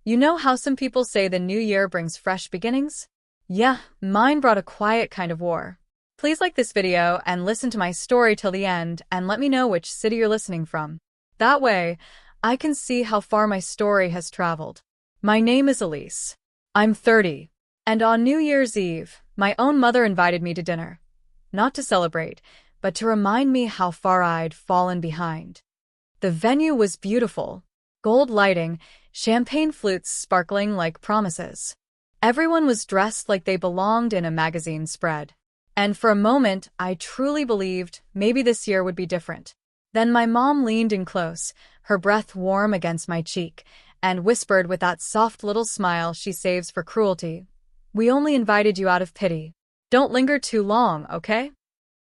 You know how some people say the new year brings fresh beginnings? Yeah, mine brought a quiet kind of war. Please like this video and listen to my story till the end and let me know which city you're listening from. That way, I can see how far my story has traveled. My name is Elise. I'm 30. And on New Year's Eve, my own mother invited me to dinner. Not to celebrate, but to remind me how far I'd fallen behind. The venue was beautiful. Gold lighting, champagne flutes sparkling like promises. Everyone was dressed like they belonged in a magazine spread. And for a moment, I truly believed maybe this year would be different. Then my mom leaned in close, her breath warm against my cheek, and whispered with that soft little smile she saves for cruelty, "We only invited you out of pity. Don't linger too long, okay?"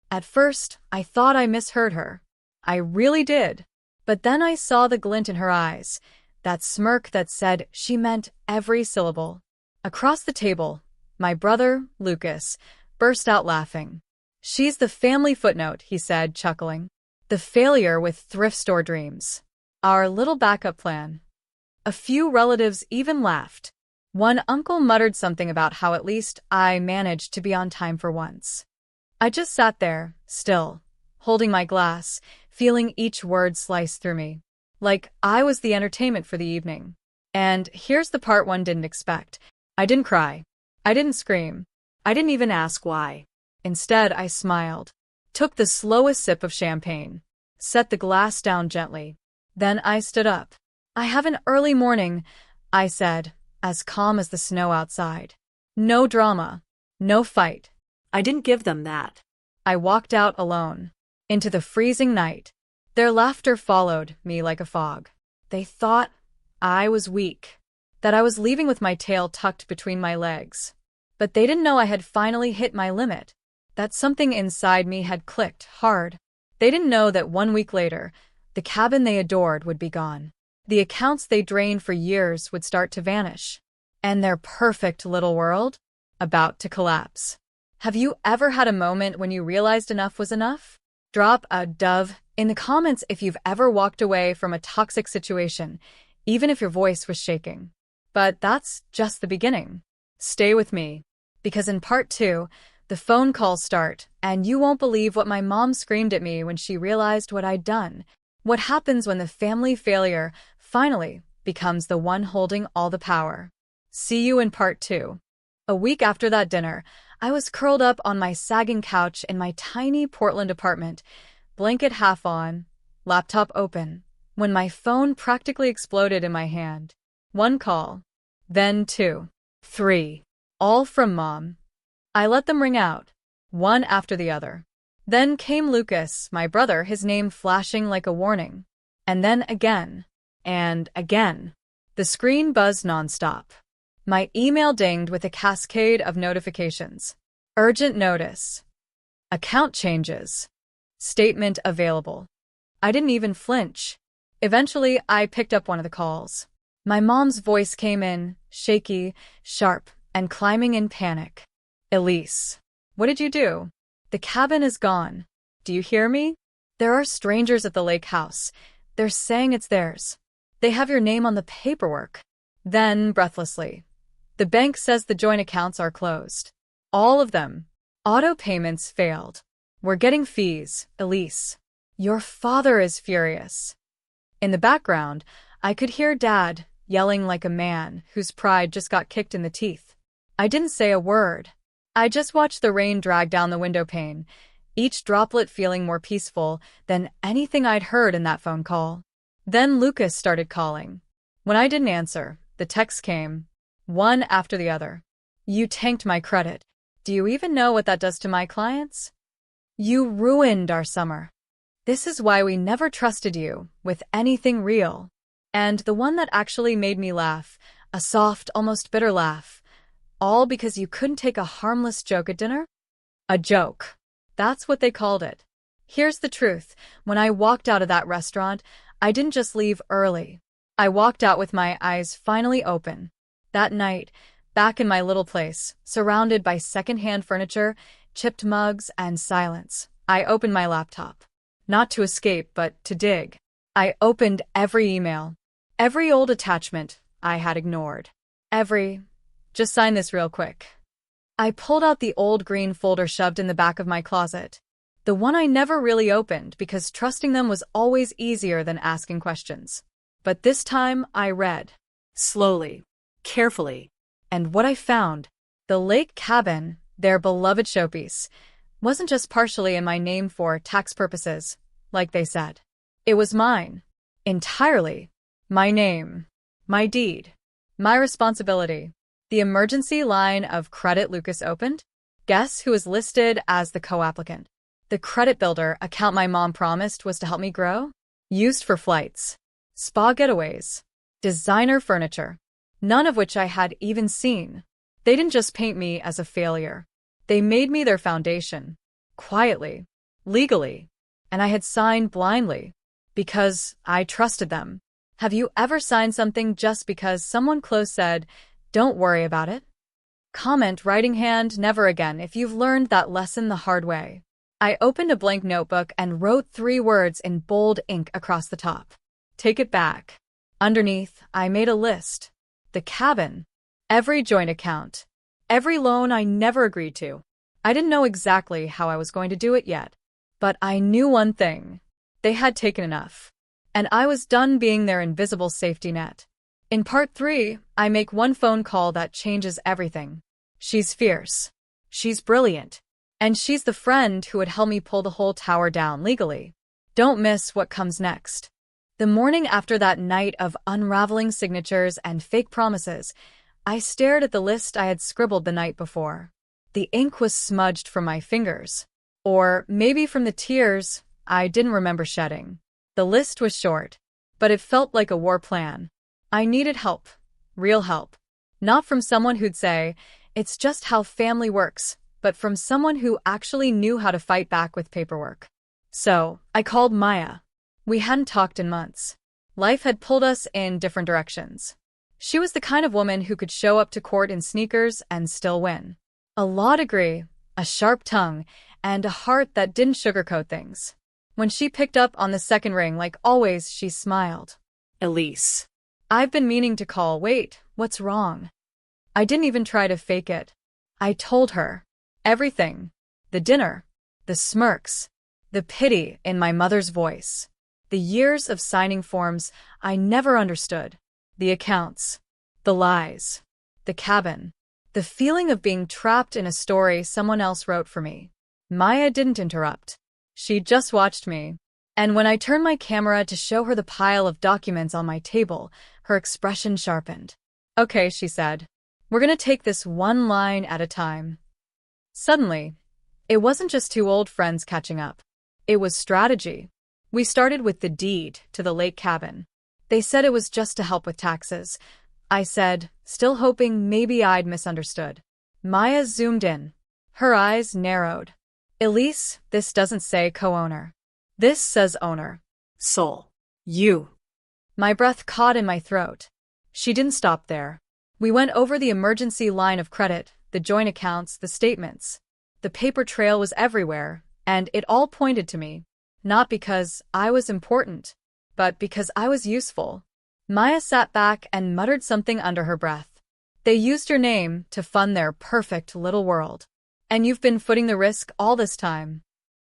At first, I thought I misheard her. I really did. But then I saw the glint in her eyes, that smirk that said she meant every syllable. Across the table, my brother, Lucas, burst out laughing. "She's the family footnote," he said, chuckling. "The failure with thrift store dreams. Our little backup plan." A few relatives even laughed. One uncle muttered something about how at least I managed to be on time for once. I just sat there, still, holding my glass, feeling each word slice through me. Like I was the entertainment for the evening. And here's the part one didn't expect. I didn't cry. I didn't scream. I didn't even ask why. Instead, I smiled, took the slowest sip of champagne, set the glass down gently. Then I stood up. "I have an early morning," I said, as calm as the snow outside. "No drama. No fight." I didn't give them that. I walked out alone, into the freezing night. Their laughter followed me like a fog. They thought I was weak, that I was leaving with my tail tucked between my legs. But they didn't know I had finally hit my limit, that something inside me had clicked hard. They didn't know that 1 week later, the cabin they adored would be gone. The accounts they drained for years would start to vanish. And their perfect little world, about to collapse. Have you ever had a moment when you realized enough was enough? Drop a dove in the comments if you've ever walked away from a toxic situation, even if your voice was shaking. But that's just the beginning. Stay with me, because in part 2, the phone calls start, and you won't believe what my mom screamed at me when she realized what I'd done. What happens when the family failure finally becomes the one holding all the power. See you in part 2. A week after that dinner, I was curled up on my sagging couch in my tiny Portland apartment, blanket half on, laptop open, when my phone practically exploded in my hand. 1 call, then 2, 3, all from Mom. I let them ring out, one after the other. Then came Lucas, my brother, his name flashing like a warning. And then again, and again. The screen buzzed nonstop. My email dinged with a cascade of notifications. Urgent notice. Account changes. Statement available. I didn't even flinch. Eventually, I picked up one of the calls. My mom's voice came in, shaky, sharp, and climbing in panic. "Elise, what did you do? The cabin is gone. Do you hear me? There are strangers at the lake house. They're saying it's theirs. They have your name on the paperwork." Then, breathlessly, "The bank says the joint accounts are closed. All of them. Auto payments failed. We're getting fees, Elise. Your father is furious." In the background, I could hear Dad yelling like a man whose pride just got kicked in the teeth. I didn't say a word. I just watched the rain drag down the window pane, each droplet feeling more peaceful than anything I'd heard in that phone call. Then Lucas started calling. When I didn't answer, the texts came, one after the other. "You tanked my credit. Do you even know what that does to my clients? You ruined our summer. This is why we never trusted you with anything real." And the one that actually made me laugh, a soft, almost bitter laugh, all because you couldn't take a harmless joke at dinner? A joke. That's what they called it. Here's the truth. When I walked out of that restaurant, I didn't just leave early. I walked out with my eyes finally open. That night, back in my little place, surrounded by secondhand furniture, chipped mugs, and silence, I opened my laptop. Not to escape, but to dig. I opened every email, every old attachment, I had ignored. Just sign this real quick. I pulled out the old green folder shoved in the back of my closet. The one I never really opened because trusting them was always easier than asking questions. But this time I read. Slowly. Carefully. And what I found, the lake cabin, their beloved showpiece, wasn't just partially in my name for tax purposes, like they said. It was mine. Entirely. My name. My deed. My responsibility. The emergency line of credit Lucas opened? Guess who was listed as the co-applicant? The credit builder account my mom promised was to help me grow? Used for flights, spa getaways, designer furniture, none of which I had even seen. They didn't just paint me as a failure. They made me their foundation. Quietly. Legally. And I had signed blindly. Because I trusted them. Have you ever signed something just because someone close said, "Don't worry about it"? Comment writing hand never again if you've learned that lesson the hard way. I opened a blank notebook and wrote 3 words in bold ink across the top. Take it back. Underneath, I made a list. The cabin. Every joint account. Every loan I never agreed to. I didn't know exactly how I was going to do it yet. But I knew one thing. They had taken enough. And I was done being their invisible safety net. In part 3, I make one phone call that changes everything. She's fierce. She's brilliant. And she's the friend who would help me pull the whole tower down legally. Don't miss what comes next. The morning after that night of unraveling signatures and fake promises, I stared at the list I had scribbled the night before. The ink was smudged from my fingers. Or maybe from the tears I didn't remember shedding. The list was short, but it felt like a war plan. I needed help. Real help. Not from someone who'd say, "It's just how family works," but from someone who actually knew how to fight back with paperwork. So, I called Maya. We hadn't talked in months. Life had pulled us in different directions. She was the kind of woman who could show up to court in sneakers and still win. A law degree, a sharp tongue, and a heart that didn't sugarcoat things. When she picked up on the second ring, like always, she smiled. "Elise. I've been meaning to call. Wait, what's wrong?" I didn't even try to fake it. I told her. Everything. The dinner. The smirks. The pity in my mother's voice. The years of signing forms I never understood. The accounts. The lies. The cabin. The feeling of being trapped in a story someone else wrote for me. Maya didn't interrupt. She just watched me. And when I turned my camera to show her the pile of documents on my table, her expression sharpened. "Okay," she said. "We're gonna take this one line at a time." Suddenly, it wasn't just 2 old friends catching up. It was strategy. We started with the deed to the lake cabin. They said it was just to help with taxes. I said, still hoping maybe I'd misunderstood. Maya zoomed in. Her eyes narrowed. "Elise, this doesn't say co-owner. This says owner. Soul. You." My breath caught in my throat. She didn't stop there. We went over the emergency line of credit, the joint accounts, the statements. The paper trail was everywhere, and it all pointed to me. Not because I was important, but because I was useful. Maya sat back and muttered something under her breath. "They used your name to fund their perfect little world. And you've been footing the risk all this time."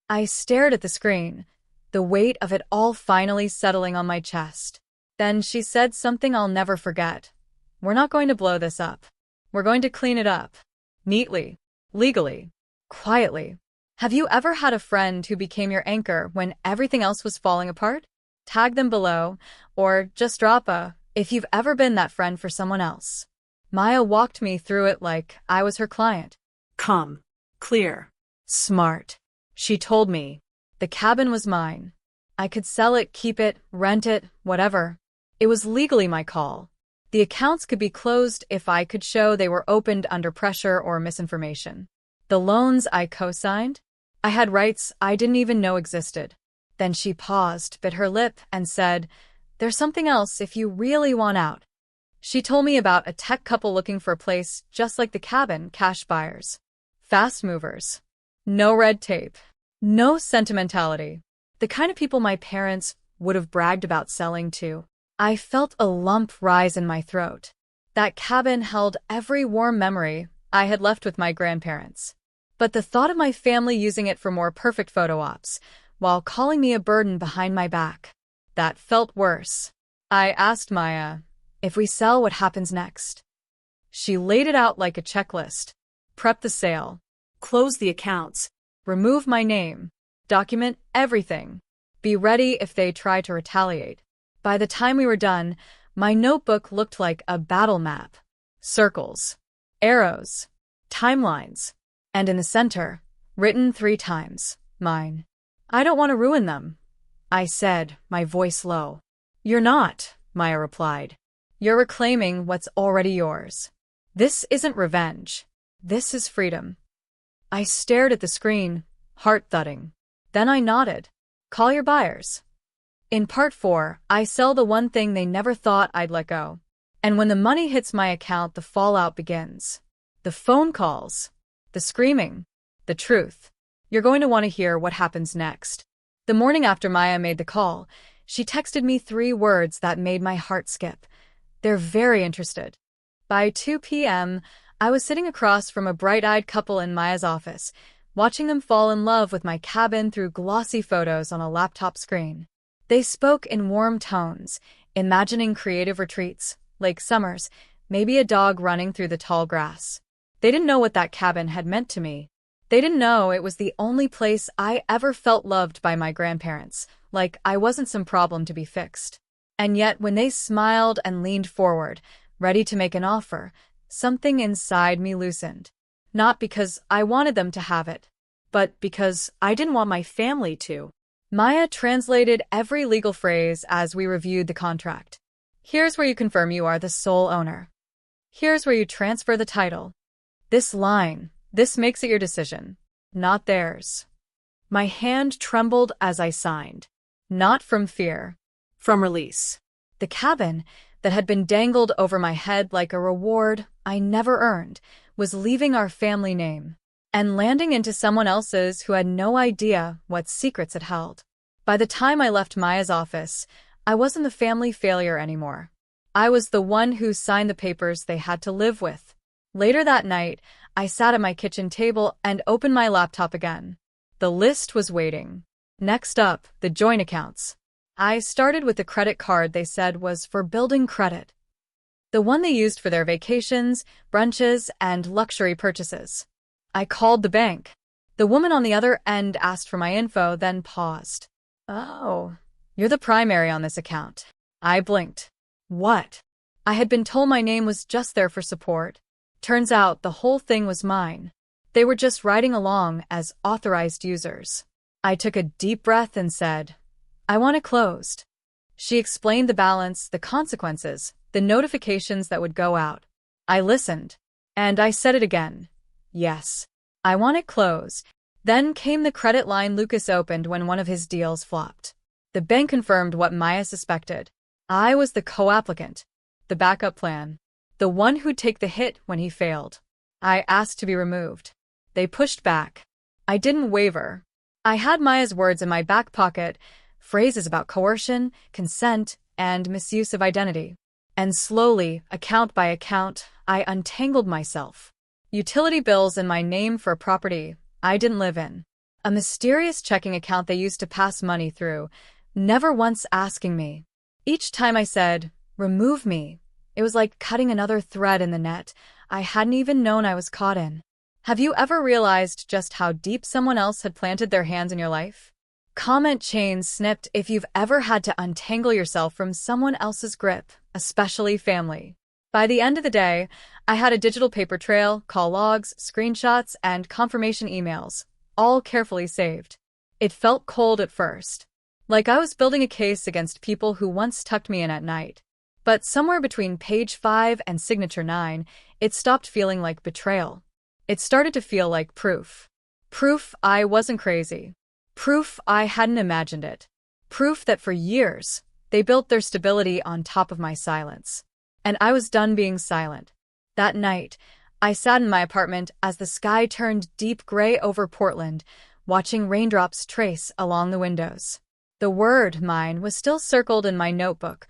I stared at the screen, the weight of it all finally settling on my chest. Then she said something I'll never forget. "We're not going to blow this up. We're going to clean it up. Neatly. Legally. Quietly." Have you ever had a friend who became your anchor when everything else was falling apart? Tag them below, or just drop a if you've ever been that friend for someone else. Maya walked me through it like I was her client. Calm. Clear. Smart. She told me. The cabin was mine. I could sell it, keep it, rent it, whatever. It was legally my call. The accounts could be closed if I could show they were opened under pressure or misinformation. The loans I co-signed? I had rights I didn't even know existed. Then she paused, bit her lip, and said, "There's something else if you really want out." She told me about a tech couple looking for a place just like the cabin, cash buyers. Fast movers. No red tape. No sentimentality. The kind of people my parents would have bragged about selling to. I felt a lump rise in my throat. That cabin held every warm memory I had left with my grandparents. But the thought of my family using it for more perfect photo ops, while calling me a burden behind my back, that felt worse. I asked Maya, if we sell, what happens next? She laid it out like a checklist. Prep the sale, close the accounts, remove my name, document everything, be ready if they try to retaliate. By the time we were done, my notebook looked like a battle map. Circles, arrows, timelines, and in the center, written 3 times, mine. I don't want to ruin them, I said, my voice low. You're not, Maya replied. You're reclaiming what's already yours. This isn't revenge. This is freedom. I stared at the screen, heart thudding. Then I nodded. Call your buyers. In part 4, I sell the one thing they never thought I'd let go. And when the money hits my account, the fallout begins. The phone calls, the screaming, the truth. You're going to want to hear what happens next. The morning after Maya made the call, she texted me 3 words that made my heart skip. They're very interested. By 2 p.m., I was sitting across from a bright-eyed couple in Maya's office, watching them fall in love with my cabin through glossy photos on a laptop screen. They spoke in warm tones, imagining creative retreats, lake summers, maybe a dog running through the tall grass. They didn't know what that cabin had meant to me. They didn't know it was the only place I ever felt loved by my grandparents, like I wasn't some problem to be fixed. And yet, when they smiled and leaned forward, ready to make an offer, something inside me loosened. Not because I wanted them to have it, but because I didn't want my family to. Maya translated every legal phrase as we reviewed the contract. Here's where you confirm you are the sole owner. Here's where you transfer the title. This line, this makes it your decision, not theirs. My hand trembled as I signed. Not from fear, from release. The cabin, that had been dangled over my head like a reward I never earned, was leaving our family name and landing into someone else's who had no idea what secrets it held. By the time I left Maya's office, I wasn't the family failure anymore. I was the one who signed the papers they had to live with. Later that night, I sat at my kitchen table and opened my laptop again. The list was waiting. Next up, the joint accounts. I started with the credit card they said was for building credit. The one they used for their vacations, brunches, and luxury purchases. I called the bank. The woman on the other end asked for my info, then paused. Oh, you're the primary on this account. I blinked. What? I had been told my name was just there for support. Turns out the whole thing was mine. They were just riding along as authorized users. I took a deep breath and said, I want it closed. She explained the balance, the consequences, the notifications that would go out. I listened, and I said it again. Yes, I want it closed. Then came the credit line Lucas opened when one of his deals flopped. The bank confirmed what Maya suspected. I was the co-applicant, the backup plan, the one who'd take the hit when he failed. I asked to be removed. They pushed back. I didn't waver. I had Maya's words in my back pocket, phrases about coercion, consent, and misuse of identity. And slowly, account by account, I untangled myself. Utility bills in my name for a property I didn't live in. A mysterious checking account they used to pass money through, never once asking me. Each time I said, remove me, it was like cutting another thread in the net I hadn't even known I was caught in. Have you ever realized just how deep someone else had planted their hands in your life? Comment chains snipped if you've ever had to untangle yourself from someone else's grip, especially family. By the end of the day, I had a digital paper trail, call logs, screenshots, and confirmation emails, all carefully saved. It felt cold at first, like I was building a case against people who once tucked me in at night. But somewhere between page 5 and signature 9, it stopped feeling like betrayal. It started to feel like proof. Proof I wasn't crazy. Proof I hadn't imagined it. Proof that for years, they built their stability on top of my silence. And I was done being silent. That night, I sat in my apartment as the sky turned deep gray over Portland, watching raindrops trace along the windows. The word mine was still circled in my notebook,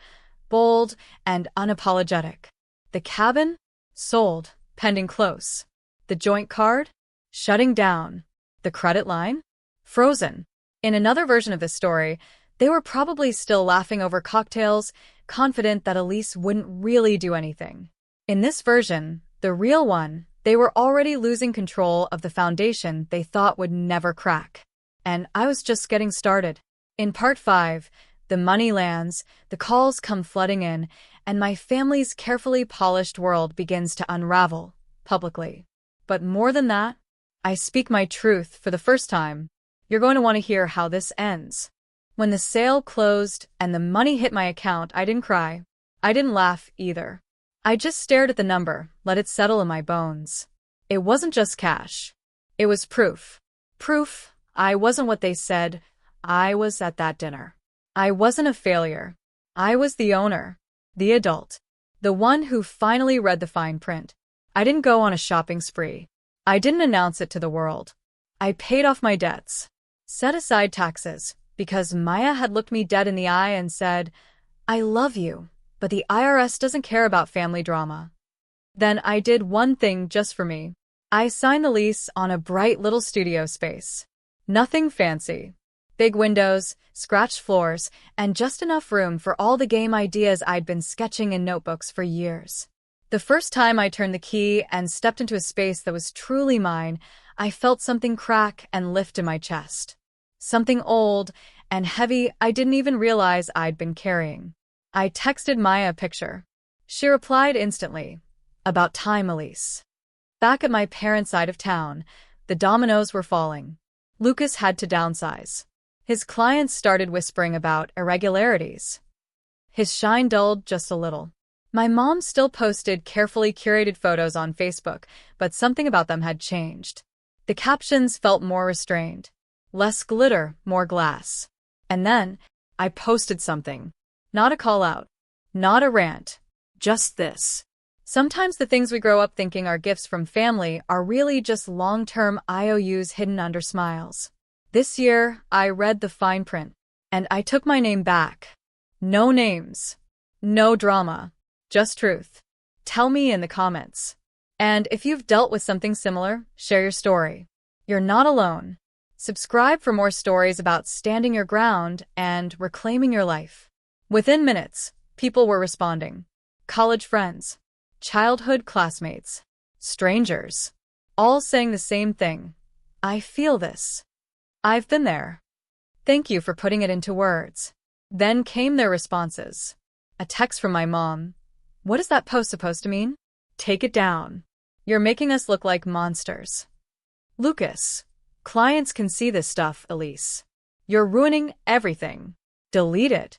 bold, and unapologetic. The cabin? Sold, pending close. The joint card? Shutting down. The credit line? Frozen. In another version of this story, they were probably still laughing over cocktails, confident that Elise wouldn't really do anything. In this version, the real one, they were already losing control of the foundation they thought would never crack. And I was just getting started. In part 5, the money lands, the calls come flooding in, and my family's carefully polished world begins to unravel, publicly. But more than that, I speak my truth for the first time. You're going to want to hear how this ends. When the sale closed and the money hit my account, I didn't cry. I didn't laugh either. I just stared at the number, let it settle in my bones. It wasn't just cash. It was proof. Proof I wasn't what they said I was at that dinner. I wasn't a failure. I was the owner, the adult, the one who finally read the fine print. I didn't go on a shopping spree. I didn't announce it to the world. I paid off my debts, set aside taxes, because Maya had looked me dead in the eye and said, "I love you, but the IRS doesn't care about family drama." Then I did one thing just for me. I signed the lease on a bright little studio space. Nothing fancy. Big windows, scratched floors, and just enough room for all the game ideas I'd been sketching in notebooks for years. The first time I turned the key and stepped into a space that was truly mine, I felt something crack and lift in my chest. Something old and heavy I didn't even realize I'd been carrying. I texted Maya a picture. She replied instantly. About time, Elise. Back at my parents' side of town, the dominoes were falling. Lucas had to downsize. His clients started whispering about irregularities. His shine dulled just a little. My mom still posted carefully curated photos on Facebook, but something about them had changed. The captions felt more restrained. Less glitter, more glass. And then, I posted something. Not a call-out. Not a rant. Just this. Sometimes the things we grow up thinking are gifts from family are really just long-term IOUs hidden under smiles. This year, I read the fine print, and I took my name back. No names. No drama. Just truth. Tell me in the comments. And if you've dealt with something similar, share your story. You're not alone. Subscribe for more stories about standing your ground and reclaiming your life. Within minutes, people were responding. College friends, childhood classmates, strangers, all saying the same thing. I feel this. I've been there. Thank you for putting it into words. Then came their responses. A text from my mom. What is that post supposed to mean? Take it down. You're making us look like monsters. Lucas, clients can see this stuff, Elise. You're ruining everything. Delete it.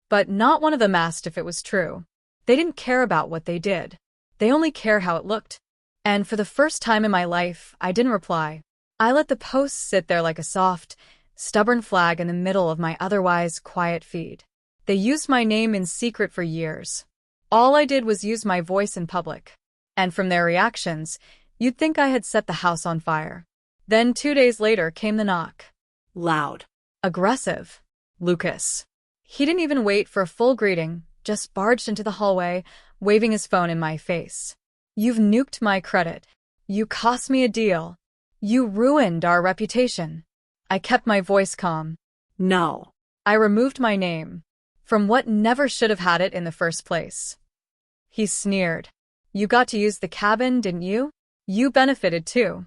But not one of them asked if it was true. They didn't care about what they did. They only care how it looked. And for the first time in my life, I didn't reply. I let the post sit there like a soft, stubborn flag in the middle of my otherwise quiet feed. They used my name in secret for years. All I did was use my voice in public. And from their reactions, you'd think I had set the house on fire. Then 2 days later came the knock. Loud. Aggressive. Lucas. He didn't even wait for a full greeting, just barged into the hallway, waving his phone in my face. You've nuked my credit. You cost me a deal. You ruined our reputation. I kept my voice calm. No. I removed my name from what never should have had it in the first place. He sneered. You got to use the cabin, didn't you? You benefited too.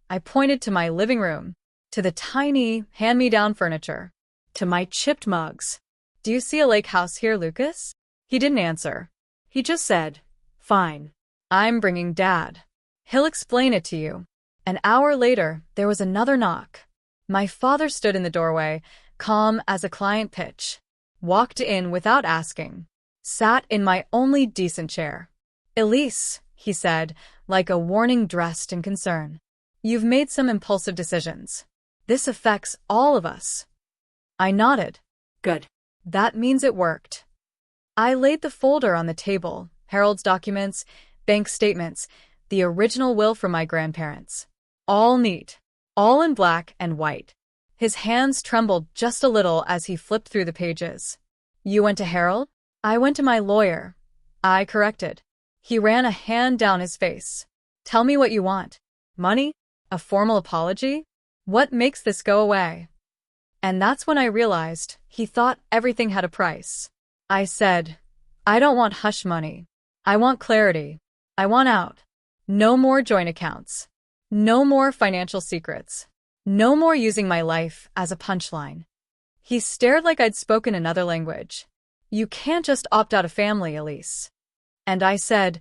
I pointed to my living room, to the tiny, hand-me-down furniture, to my chipped mugs. Do you see a lake house here, Lucas? He didn't answer. He just said, fine. I'm bringing Dad. He'll explain it to you. An hour later, there was another knock. My father stood in the doorway, calm as a client pitch. Walked in without asking. Sat in my only decent chair. Elise, he said, like a warning dressed in concern. You've made some impulsive decisions. This affects all of us. I nodded. Good. That means it worked. I laid the folder on the table, Harold's documents, bank statements, the original will from my grandparents. All neat. All in black and white. His hands trembled just a little as he flipped through the pages. You went to Harold? I went to my lawyer. I corrected. He ran a hand down his face. Tell me what you want. Money? A formal apology? What makes this go away? And that's when I realized he thought everything had a price. I said, I don't want hush money. I want clarity. I want out. No more joint accounts. No more financial secrets. No more using my life as a punchline. He stared like I'd spoken another language. You can't just opt out of family, Elise. And I said,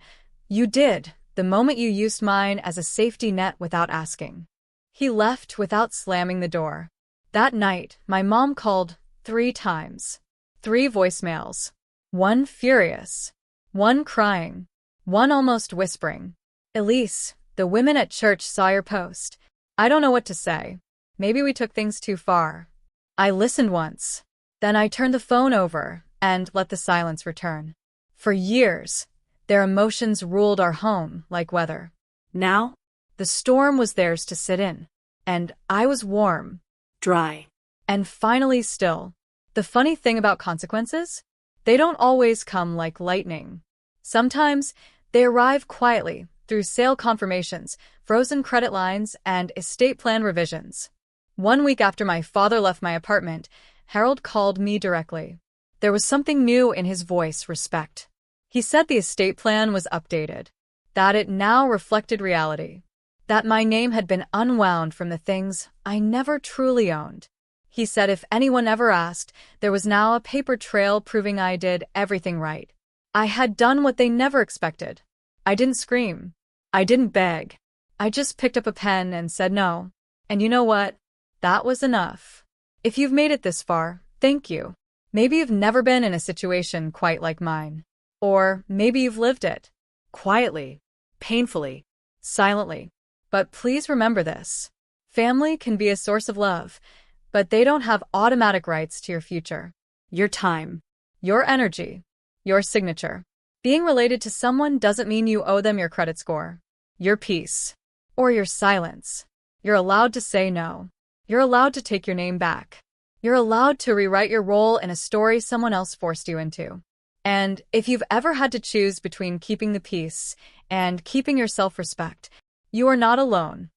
you did, the moment you used mine as a safety net without asking. He left without slamming the door. That night, my mom called 3 times. 3 voicemails. 1 furious. 1 crying. 1 almost whispering. Elise, the women at church saw your post. I don't know what to say. Maybe we took things too far. I listened once. Then I turned the phone over and let the silence return. For years, their emotions ruled our home like weather. Now, the storm was theirs to sit in. And I was warm, dry, and finally still. The funny thing about consequences? They don't always come like lightning. Sometimes they arrive quietly through sale confirmations, frozen credit lines, and estate plan revisions. 1 week after my father left my apartment, Harold called me directly. There was something new in his voice, respect. He said the estate plan was updated, that it now reflected reality, that my name had been unwound from the things I never truly owned. He said if anyone ever asked, there was now a paper trail proving I did everything right. I had done what they never expected. I didn't scream. I didn't beg. I just picked up a pen and said no. And you know what? That was enough. If you've made it this far, thank you. Maybe you've never been in a situation quite like mine. Or maybe you've lived it. Quietly, painfully, silently. But please remember this. Family can be a source of love, but they don't have automatic rights to your future. Your time, your energy, your signature. Being related to someone doesn't mean you owe them your credit score, your peace, or your silence. You're allowed to say no. You're allowed to take your name back. You're allowed to rewrite your role in a story someone else forced you into. And if you've ever had to choose between keeping the peace and keeping your self-respect, you are not alone.